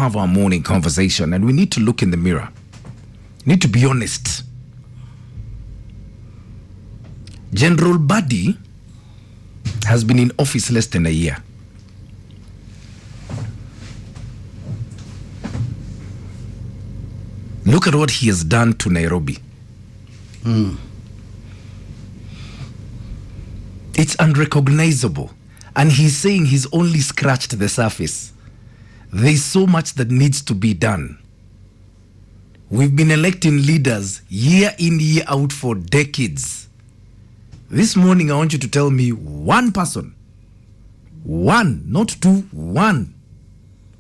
have our morning conversation and we need to look in the mirror. We need to be honest. General Badi has been in office less than a year. Look at what he has done to Nairobi. It's unrecognizable. And he's saying he's only scratched the surface. There's so much that needs to be done. We've been electing leaders year in, year out for decades. This morning, I want you to tell me one person, one, not two, one,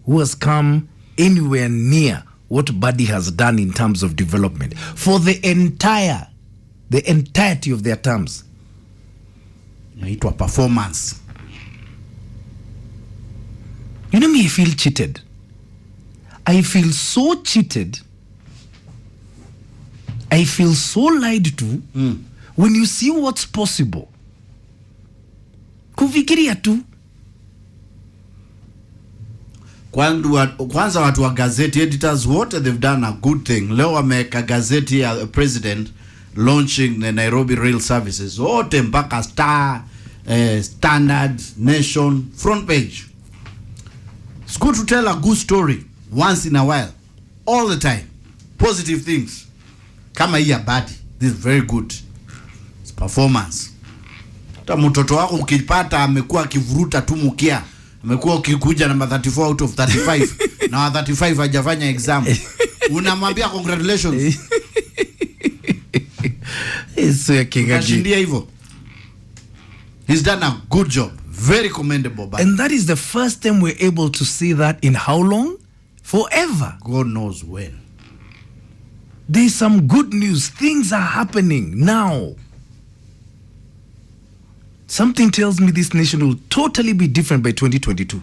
who has come anywhere near what Badi has done in terms of development for the entirety of their terms. It was performance. You know me, I feel cheated. I feel so cheated. I feel so lied to when you see what's possible. Kufikiria tu. Kwanza watu wa gazeti editors wote, they've done a good thing. Leo wameka gazeti ya president launching the Nairobi rail services. Wote mpaka Star, Standard, Nation, front page. It's good to tell a good story once in a while. All the time. Positive things. Kama hii ya Badi. This is very good. It's performance. Hata mtoto wako ukipata amekuwa akivuruta tu mkia. Amekuwa ukikuja namba 34 out of 35 na 35 hajafanya exam. Unamwambia congratulations. Eso ya Kingaji hivyo. He's done a good job. Very commendable. And that is the first time we're able to see that in how long? Forever. God knows when. There's some good news. Things are happening now. Something tells me this nation will totally be different by 2022.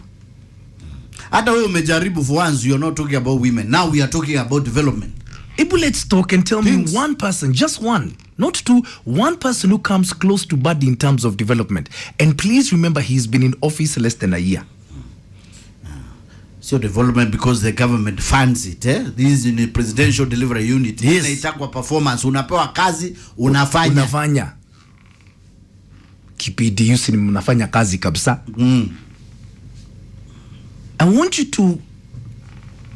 Hata wewe umejaribu for once, you're not talking about women. Now we are talking about development. Ibu, let's talk and tell me one person, just one, not two, one person who comes close to Badi in terms of development. And please remember, he's been in office less than a year. So development because the government funds it. This is in a presidential delivery unit. Yes. Inaitwa performance. Unapewa kazi, unafanya. Kipidi yusi ni mnafanya kazi kabisa. I want you to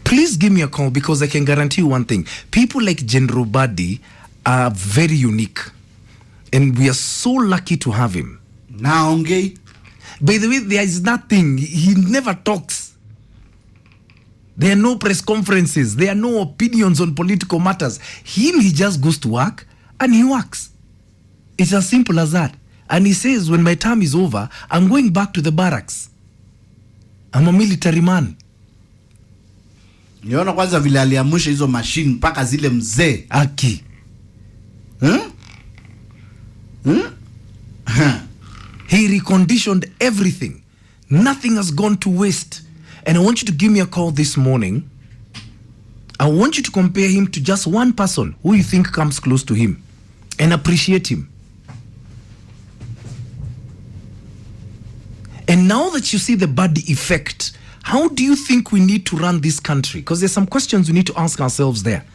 please give me a call, because I can guarantee you one thing. People like General Badi are very unique. And we are so lucky to have him. Naongei. By the way, there is nothing. He never talks. There are no press conferences. There are no opinions on political matters. He just goes to work and he works. It's as simple as that. And he says, when my term is over, I'm going back to the barracks. I'm a military man. Niona kwanza vile aliamusha hizo machine mpaka zile mzee. Aki. He reconditioned everything. Nothing has gone to waste. And I want you to give me a call this morning. I want you to compare him to just one person who you think comes close to him and appreciate him. And now that you see the Badi effect, how do you think we need to run this country? Because there's some questions we need to ask ourselves there.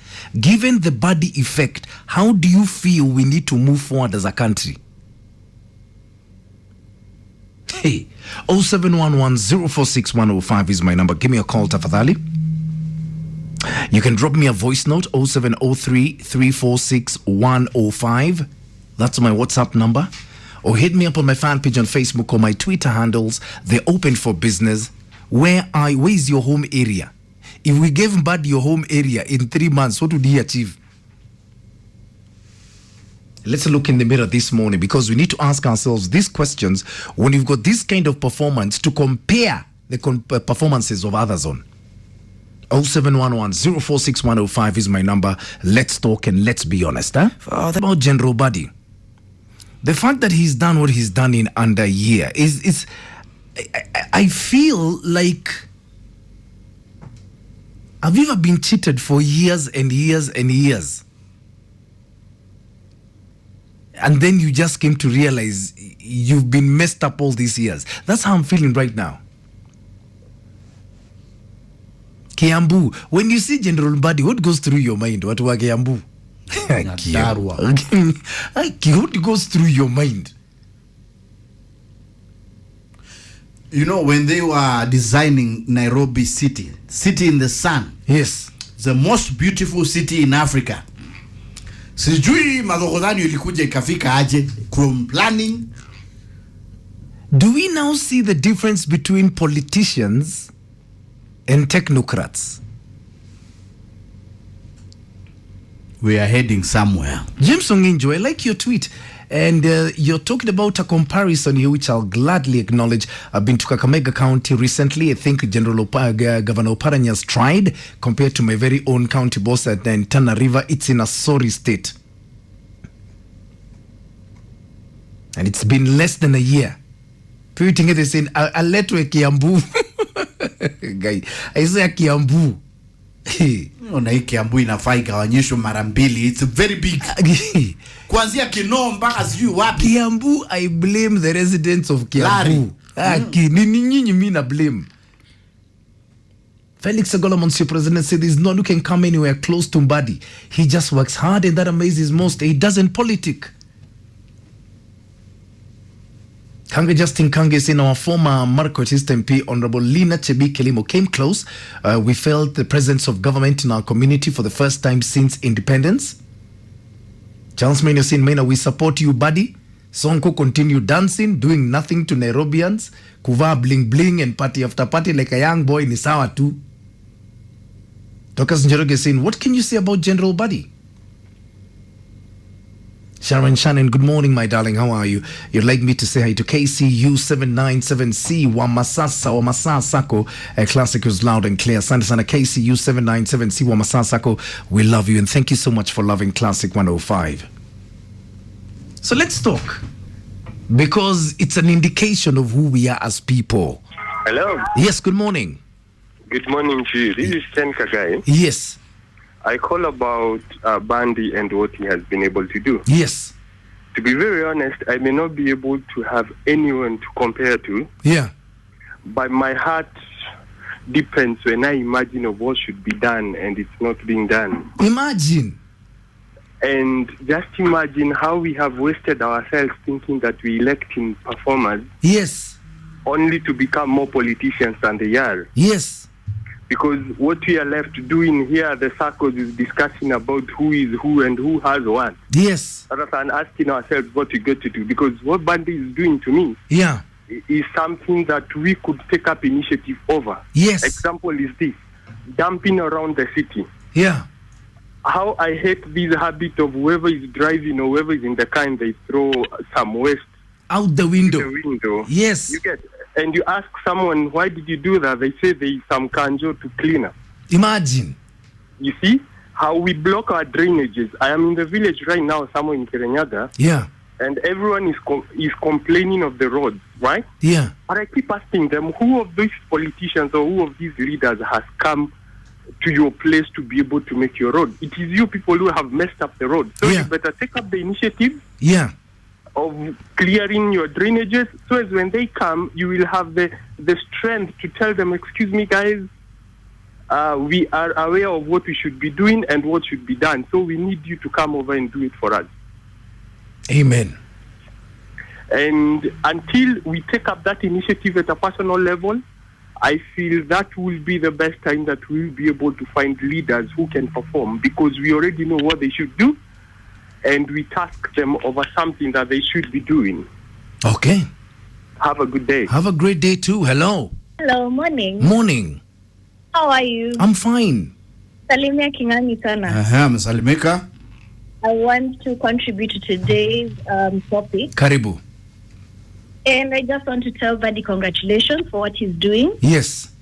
Given the Badi effect, how do you feel we need to move forward as a country? Hey, 0711-046-105 is my number. Give me a call, tafadhali. You can drop me a voice note, 0703-346-105. That's my WhatsApp number. Or hit me up on my fan page on Facebook or my Twitter handles. They're open for business. Where is your home area? If we gave Badi your home area in 3 months, what would he achieve? Let's look in the mirror this morning, because we need to ask ourselves these questions when you've got this kind of performance to compare the performances of others on. 0711-046-105 is my number. Let's talk and let's be honest. About General Badi. The fact that he's done what he's done in under a year is I feel like I've ever been cheated for years and years and years. And then you just came to realize you've been messed up all these years. That's how I'm feeling right now. Kiambu. When you see General Badi, what goes through your mind? What wa Kiambu? What goes through your mind? You know, when they were designing Nairobi city in the sun. Yes. The most beautiful city in Africa. Sijui madhogodhani ilikuja ikafika aje from planning. Do we now see the difference between politicians and technocrats? We are heading somewhere. James Onginjo, I like your tweet. And you're talking about a comparison here, which I'll gladly acknowledge. I've been to Kakamega County recently. I think Governor Oparanya has tried compared to my very own county boss at Tana River. It's in a sorry state. And it's been less than a year. People think it's in a letter Kiambu. Guy, I say Kiambu. Ona hii Kiambu inafaa igawanyishwe mara mbili. It's very big. Kuanzia Kinoo mpaka sijui wapi. Kiambu, I blame the residents of Kiambu. Nyinyi mina blame. Felix Agola, Monsieur President, said there's no one who can come anywhere close to Badi. He just works hard and that amazes most. He doesn't politic. Kange Justin Kange saying our former Marcotist MP, Honorable Lina Chebi Kelimo, came close. We felt the presence of government in our community for the first time since independence. Charles Maina saying, Maina, we support you, Badi. Sonko continue dancing, doing nothing to Nairobians. Kuva bling bling and party after party like a young boy in Isawa too. Dokas Njoroge saying, what can you say about General Badi? Sharon Shannon, good morning, my darling. How are you? You'd like me to say hi to KCU797C Wamasasako. Classic was loud and clear. Sandasana KCU797C Wamasasako. We love you and thank you so much for loving Classic 105. So let's talk because it's an indication of who we are as people. Hello. Yes, good morning. Good morning to you. This is Maina Kageni. Yes. I call about Badi and what he has been able to do. Yes. To be very honest, I may not be able to have anyone to compare to. Yeah. But my heart depends when I imagine of what should be done and it's not being done. Imagine. And just imagine how we have wasted ourselves thinking that we electing performers. Yes. Only to become more politicians than they are. Yes. Because what we are left doing here, the circles is discussing about who is who and who has what. Yes. Rather than asking ourselves what we got to do. Because what Badi is doing to me is something that we could take up initiative over. Yes. Example is this, dumping around the city. Yeah. How I hate this habit of whoever is driving or whoever is in the car and they throw some waste out the window. Yes. You get. And you ask someone, why did you do that? They say there is some kanjo to clean up. Imagine. You see how we block our drainages. I am in the village right now, somewhere in Kirinyaga. Yeah. And everyone is complaining of the roads, right? Yeah. But I keep asking them, who of these politicians or who of these leaders has come to your place to be able to make your road? It is you people who have messed up the road. So you better take up the initiative. Yeah. Of clearing your drainages, so as when they come, you will have the strength to tell them, excuse me, guys, we are aware of what we should be doing and what should be done. So we need you to come over and do it for us. Amen. And until we take up that initiative at a personal level, I feel that will be the best time that we will be able to find leaders who can perform, because we already know what they should do. And we task them over something that they should be doing. Okay. Have a good day. Have a great day too. Hello. Hello, morning. Morning. How are you? I'm fine. Salimia Kingani Sana. Salimeka. I want to contribute to today's topic. Karibu. And I just want to tell Badi congratulations for what he's doing. Yes.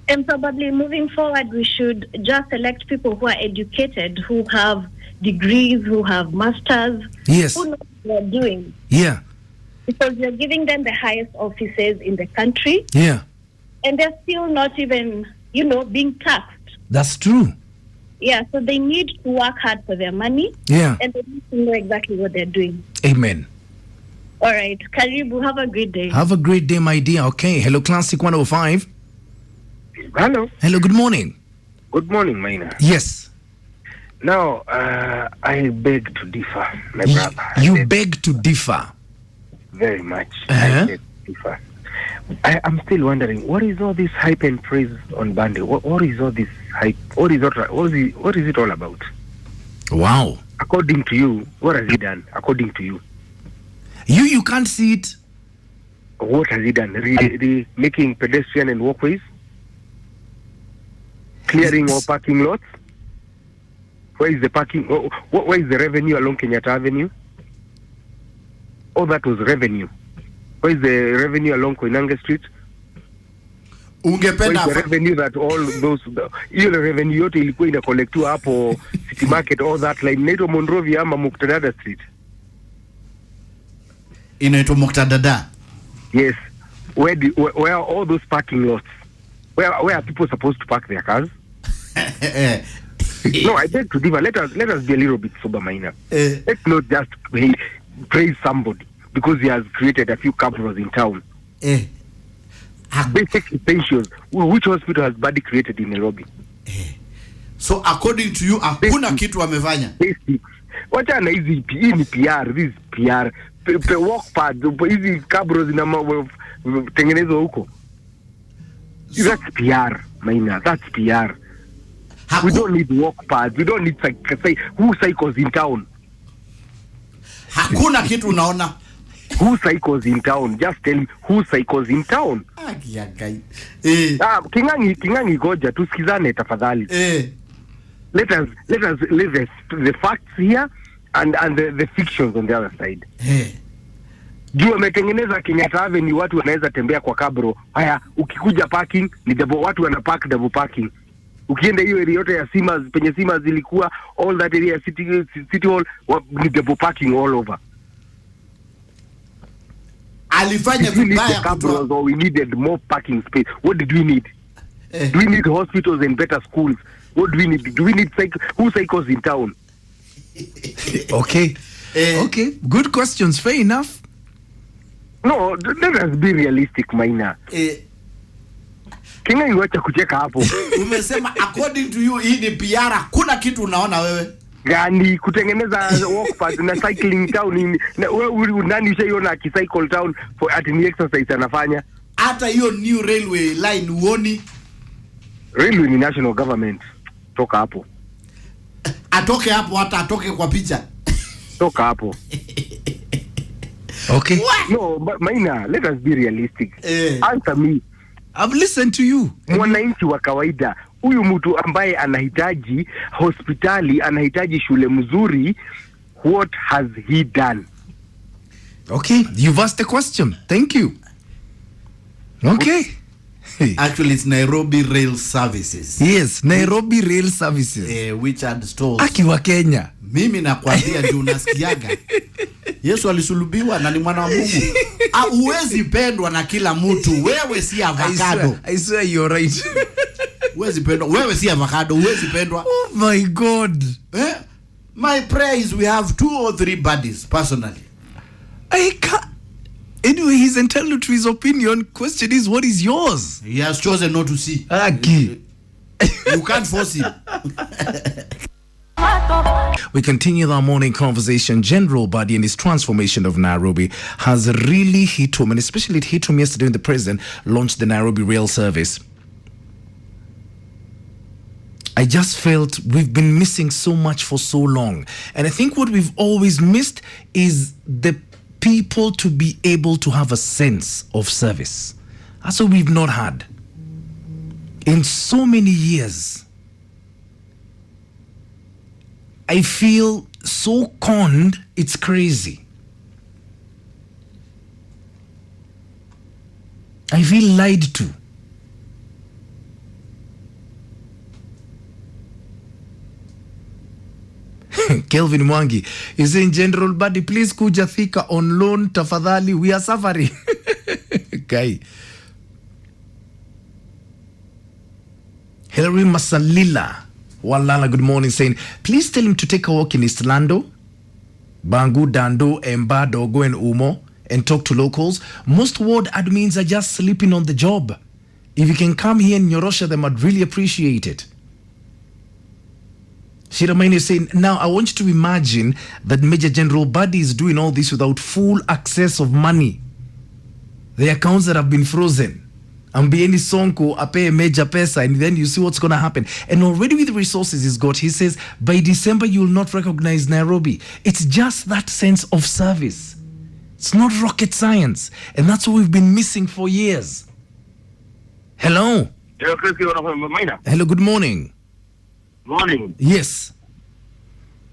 And probably moving forward, we should just elect people who are educated, who have degrees, who have masters, yes, who know what they're doing. Yeah. Because you're giving them the highest offices in the country. Yeah. And they're still not even, being taxed. That's true. Yeah, so they need to work hard for their money. Yeah. And they need to know exactly what they're doing. Amen. All right. Karibu, have a great day. Have a great day, my dear. Okay. Hello, Classic 105. Hello. Hello, good morning. Good morning, Maina. Yes. Now, I beg to differ, my brother. You beg to differ. Very much. Uh-huh. I beg to differ. I'm still wondering, what is all this hype and praise on Badi? What is all this hype? What is it all about? Wow. According to you, what has he done? According to you, You can't see it. what has he done? Making pedestrian and walkways, clearing all parking lots. Where is the parking? Where is the revenue along Kenyatta Avenue? All that was revenue. Where is the revenue along Koinange Street? Where is the revenue that all those hiyo revenue yote ilikuwa ina collectiwa hapo City Market, all that line inaitwa Monrovia ama Muktadada Street? Inaitwa Muktadada. Yes. Where are all those parking lots? Where are people supposed to park their cars? No, I beg to differ. Let us be a little bit sober, Maina. Let's not just praise somebody because he has created a few cabros in town. Basic essentials. Which hospital has Badi created in Nairobi? So according to you, hakuna kitu amefanya. Basics. Wacha na hizi hii ni PR, this is PR. Walk pads, hizi cabros tengenezwa huko. That's PR, Maina. That's PR. We don't need walk paths. We don't need who cycles in town. Hakuna kitu unaona. Who cycles in town? Just tell me who cycles in town. Kingangi goja tusikizane tafadhali. Let us leave the facts here and the fictions on the other side. Juu ametengeneza Kenyatta Avenue, watu wanaweza tembea kwa kabro. Haya, ukikuja parking ni double, watu wana park double parking. Ukienda hiyo area yote ya Simas, penye Simas zilikuwa, all that area city hall ni double parking all over. Alifanya vibaya kutoa. We needed more parking space. What did we need? Do we need hospitals and better schools? What do we need? Do we need who cycles in town? Okay. Okay. Good questions. Fair enough. No, let us be realistic, Maina. Kinga iwacha kucheka hapo. Umesema according to you hii ni PR, kuna kitu unaona wewe? Gani kutengeneza walk path na cycling town wewe nani ushaiona akicycle town for at any exercise anafanya? Hata hiyo new railway line uoni? Railway ni national government. Toka hapo. Atoke hapo, hata atoke kwa picha. Toka hapo. Okay. What? No, but Maina, let us be realistic. Answer me. I've listened to you. Mwananchi wa kawaida, huyu mtu ambaye anahitaji hospitali, anahitaji shule mzuri, what has he done? Okay, you've asked the question. Thank you. Okay. Actually, it's Nairobi Rail Services. Yes, Nairobi Rail Services. Which had stores. Aki wa Kenya. Mimi nakwambia ndio unasikiaga. Yesu alisulubiwa na ni mwana wa Mungu. Huwezi pendwa na kila mtu. Wewe si avocado. I swear you're right. Huwezi pendwa. Wewe si avocado. Huwezi pendwa. Oh my God. My prayer is we have 2 or 3 buddies personally. I can't. Anyway, he's entitled to his opinion. Question is, what is yours? He has chosen not to see. Aki. You can't force him. We continue our morning conversation. General Badi and his transformation of Nairobi has really hit home, and especially it hit home yesterday when the president launched the Nairobi rail service. I just felt we've been missing so much for so long. And I think what we've always missed is the people to be able to have a sense of service. That's what we've not had in so many years. I feel so conned, it's crazy. I feel lied to. Kelvin Mwangi is in General Badi, please kuja Thika on loan tafadhali, we are suffering. Guy. Hilary Masalila Walala, good morning, saying, please tell him to take a walk in East Lando, Bangu, Dando, Emba, Dogo, and Umo, and talk to locals. Most ward admins are just sleeping on the job. If you can come here and Nyorosha them, I'd really appreciate it. Shiramaini is saying, now I want you to imagine that Major General Badi is doing all this without full access of money. The accounts that have been frozen. Ambieni Sonko ape major pesa, and then you see what's going to happen. And already with the resources he's got, he says, by December you will not recognize Nairobi. It's just that sense of service. It's not rocket science. And that's what we've been missing for years. Hello. Hello, good morning. Morning. Yes.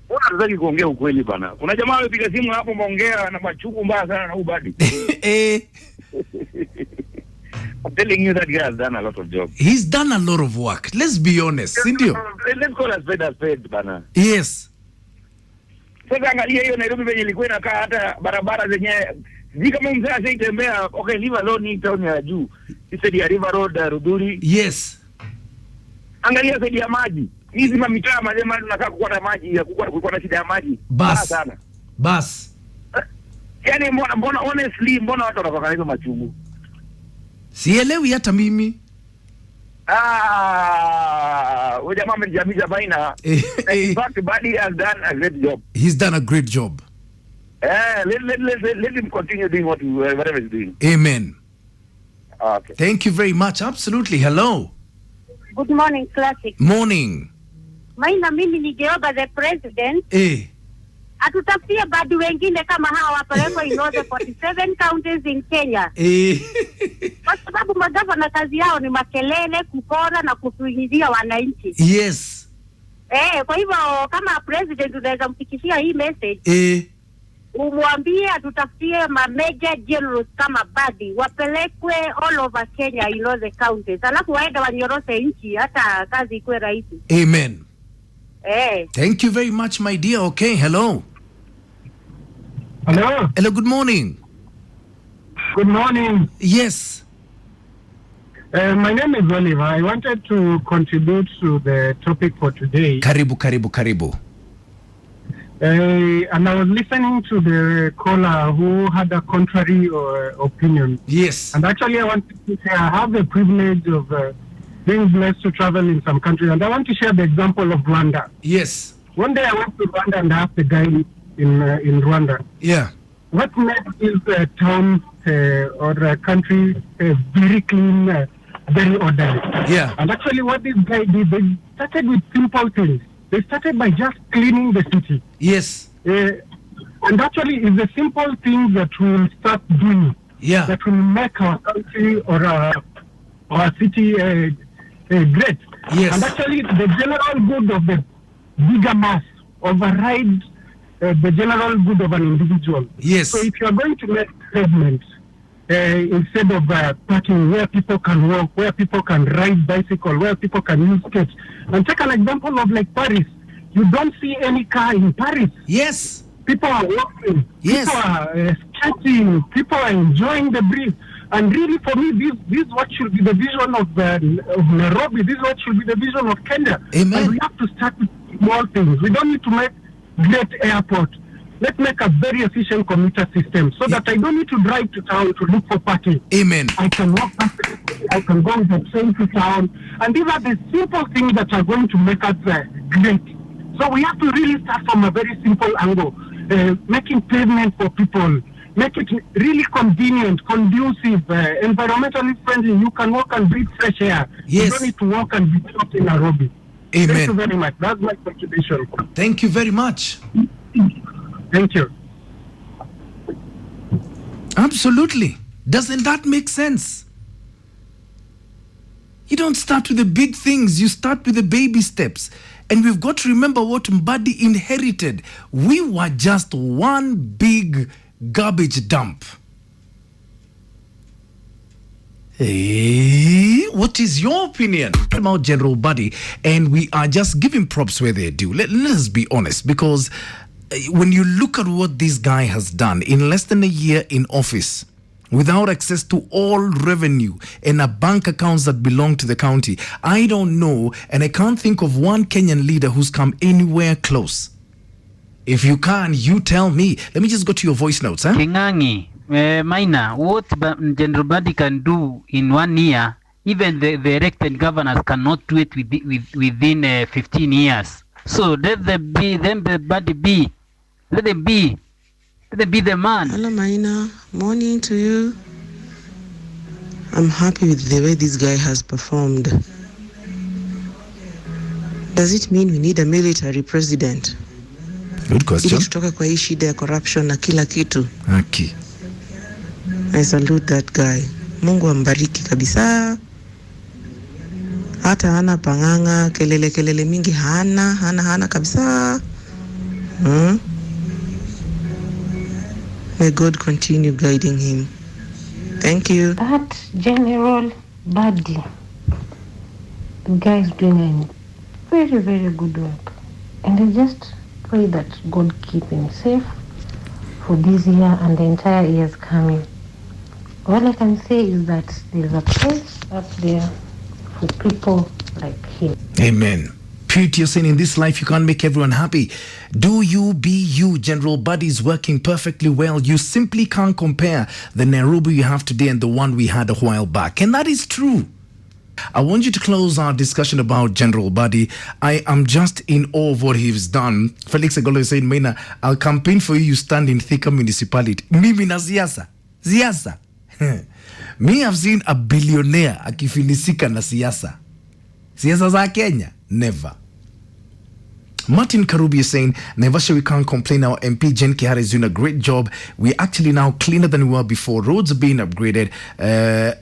Unataka kuongea ukweli bana. Kuna jamaa amepiga simu hapo maongea na machuku mbaya sana na Badi. I'm telling you that guy has done a lot of job. He's done a lot of work. Let's be honest. Sindio? Let's call a spade bana. Yes. Sasa angalia hiyo Nairobi venye ilikuwa inakaa hata barabara zenye kama mzee ashaitembea, okay, leave alone hii town ya juu. Instead ya River Road, Ruduri. Yes. Angalia zaidi ya maji. Hizi mamitaa mazema tunakaa kukwata maji, ya kukuwa na shida ya maji. Bas. Sana. Bas. Yaani mbona honestly mbona watu wanakuwa hizo machungu? Sielewi hata mimi. Wewe jamaa mjamija Maina. In fact, Badi has done a great job. He's done a great job. Let him continue doing whatever he's doing. Amen. Okay. Thank you very much. Absolutely. Hello. Good morning, Classic. Morning. Maina, mimi ningeomba the president atutafutie Badi wengine kama hawa wapelekwe in all the 47 counties in Kenya. Kwa sababu magavana kazi yao ni makelele, kupora na kusuhidia wananchi. Yes. Kwa hivyo kama president unaweza mfikishia hii message. Umwambie atutafutie major generals kama Badi wapelekwe all over Kenya in all the counties. Alafu waende wanyoroshe nchi hata kazi ikuwe rahisi. Amen. Thank you very much, my dear. Okay, hello. Hello. Hello, good morning. Good morning. Yes. My name is Oliver. I wanted to contribute to the topic for today. Karibu. And I was listening to the caller who had a contrary opinion. Yes. And actually I wanted to say I have the privilege of being blessed to travel in some countries. And I want to share the example of Rwanda. Yes. One day I went to Rwanda and I asked the guy in Rwanda. Yeah. What makes this town or a country very clean, very orderly? Yeah. And actually what this guy did, they started with simple things. They started by just cleaning the city. Yes. And actually it's the simple things that we'll start doing. Yeah. That will make our country or our city great. Yes. And actually the general good of the bigger mass overrides the general good of an individual. Yes. So if you are going to make pavements instead of parking where people can walk, where people can ride bicycle, where people can use skates. And take an example of like Paris. You don't see any car in Paris. Yes. People are walking. Yes. People are skating. People are enjoying the breeze. And really, for me, this is what should be the vision of Nairobi. This is what should be the vision of Kenya. Amen. And we have to start with small things. We don't need to make great airport. Let's make a very efficient commuter system so that I don't need to drive to town to look for parking. Amen. I can walk up, I can go with the train to town. And these are the simple things that are going to make us great. So we have to really start from a very simple angle. Making pavement for people. Make it really convenient, conducive, environmentally friendly. You can walk and breathe fresh air. Yes. You don't need to walk and be trapped in Nairobi. Amen. Thank you very much. That's my contribution. Thank you very much. Thank you. Absolutely. Doesn't that make sense? You don't start with the big things. You start with the baby steps. And we've got to remember what Badi inherited. We were just one big garbage dump. Hey, what is your opinion about General Badi? And we are just giving props where they do. Let us be honest, because when you look at what this guy has done in less than a year in office, without access to all revenue and a bank accounts that belong to the county, I don't know, and I can't think of one Kenyan leader who's come anywhere close. If you can, you tell me. Let me just go to your voice notes. Kingangi, Maina, what General Badi can do in 1 year, even the elected governors cannot do it within 15 years. So let them be Badi be. Let them be. Let them be the man. Hello, Maina. Morning to you. I'm happy with the way this guy has performed. Does it mean we need a military president? Good question. Ili tutoke kwa hii shida ya corruption na kila kitu. Okay. I salute that guy. Mungu ambariki kabisa. Hata hana panganga, kelele mingi hana kabisa. May God continue guiding him. Thank you. That General Badi, the guy is doing a very, very good work. And I just pray that God keep him safe for this year and the entire years coming. All I can say is that there is a place up there for people like him. Amen. Purity, you're saying in this life you can't make everyone happy. Do you be you? General Badi is working perfectly well. You simply can't compare the Nairobi you have today and the one we had a while back. And that is true. I want you to close our discussion about General Badi. I am just in awe of what he's done. Felix Agolo is saying, Maina, I'll campaign for you stand in Thika municipality. Mimi na siasa. Siasa. Me have seen a billionaire akifilisika na siasa. Siasa za Kenya? Never. Martin Karubi is saying, Naivasha, we can't complain. Our MP Jen Kihara is doing a great job. We're actually now cleaner than we were before. Roads are being upgraded.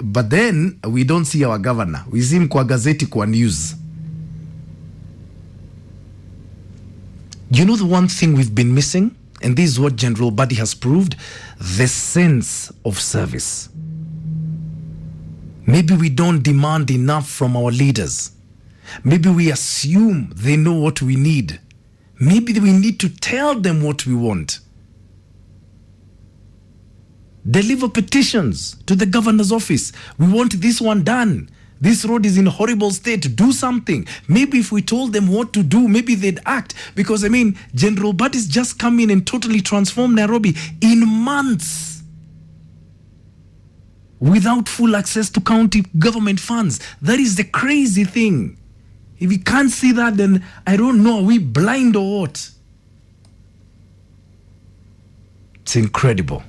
But then we don't see our governor. We see him kwa gazeti, kwa news. You know the one thing we've been missing? And this is what General Badi has proved. The sense of service. Maybe we don't demand enough from our leaders. Maybe we assume they know what we need. Maybe we need to tell them what we want. Deliver petitions to the governor's office. We want this one done. This road is in a horrible state. Do something. Maybe if we told them what to do, maybe they'd act. Because, General Badi's just come in and totally transformed Nairobi in months. Without full access to county government funds. That is the crazy thing. If we can't see that, then I don't know, are we blind or what? It's incredible.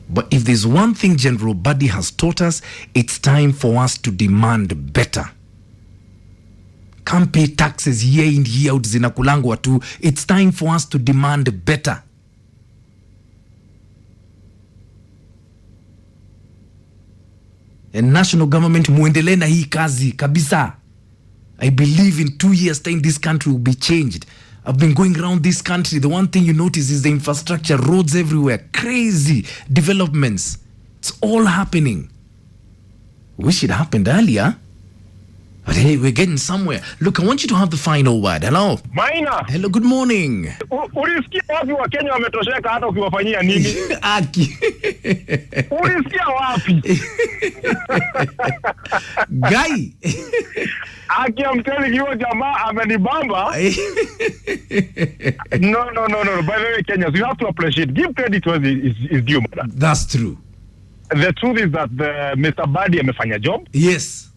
But if there's one thing General Badi has taught us, it's time for us to demand better. Can't pay taxes year in, year out, zinakulangwa tu. It's time for us to demand better. And national government muendelee na hii kazi kabisa. I believe in 2 years' time, this country will be changed. I've been going around this country. The one thing you notice is the infrastructure, roads everywhere, crazy developments. It's all happening. Wish it happened earlier. But hey, we're getting somewhere. Look, I want you to have the final word. Hello. Maina. Hello, good morning. Ulisikia wapi wa Kenya wametosheka hata ukiwafanyia nini? Aki. Ulisikia wapi? Guy. Aki, I'm telling you, jamaa amenibamba. No. By the way, Kenyans, you have to appreciate. Give credit where is due, man. That's true. The truth is that Mr. Badi amefanya job. Yes.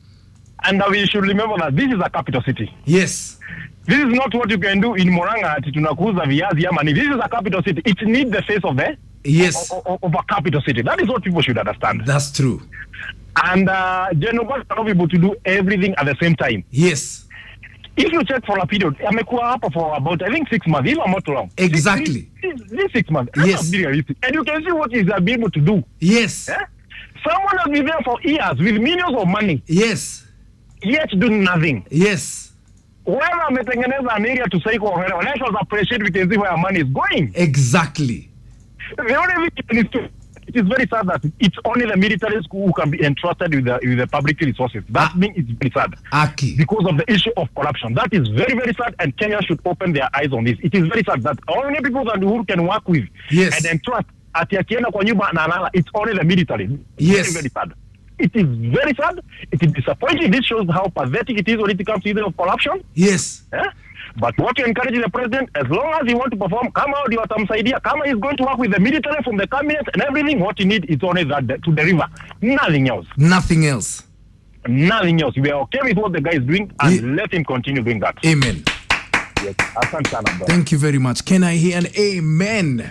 And we should remember that this is a capital city. Yes. This is not what you can do in Murang'a ati tunakuza viazi ama ni. This is a capital city. It needs the face of the of a capital city. That is what people should understand. That's true. And General Badi cannot be able to do everything at the same time. Yes. If you check for a period, amekuwa hapa for about, I think, 6 months. If I'm not wrong. Exactly. This 6 months. Yes. And you can see what he's able to do. Yes. Eh? Someone has been there for years with millions of money. Yes. Yet doing nothing. Yes. Whoever ametengeneza an area to say let us appreciate, we can see where our money is going. Exactly. The only thing is it is very sad that it's only the military school who can be entrusted with the public resources. That means it's very sad. Aki. Because of the issue of corruption. That is very, very sad, and Kenya should open their eyes on this. It is very sad that only people that who can work with and entrust ati akienda kwa nyumba na analala, it's only the military. Yes. Very, very sad. It is very sad. It is disappointing. This shows how pathetic it is when it comes to the of corruption. Yes. But what you encourage the president, as long as he wants to perform, come out, you have idea. Come out, he's going to work with the military from the cabinet and everything. What you need is only that to deliver. Nothing else. Nothing else. Nothing else. We are okay with what the guy is doing, and let him continue doing that. Amen. Asante sana bro. Thank you very much. Can I hear an amen?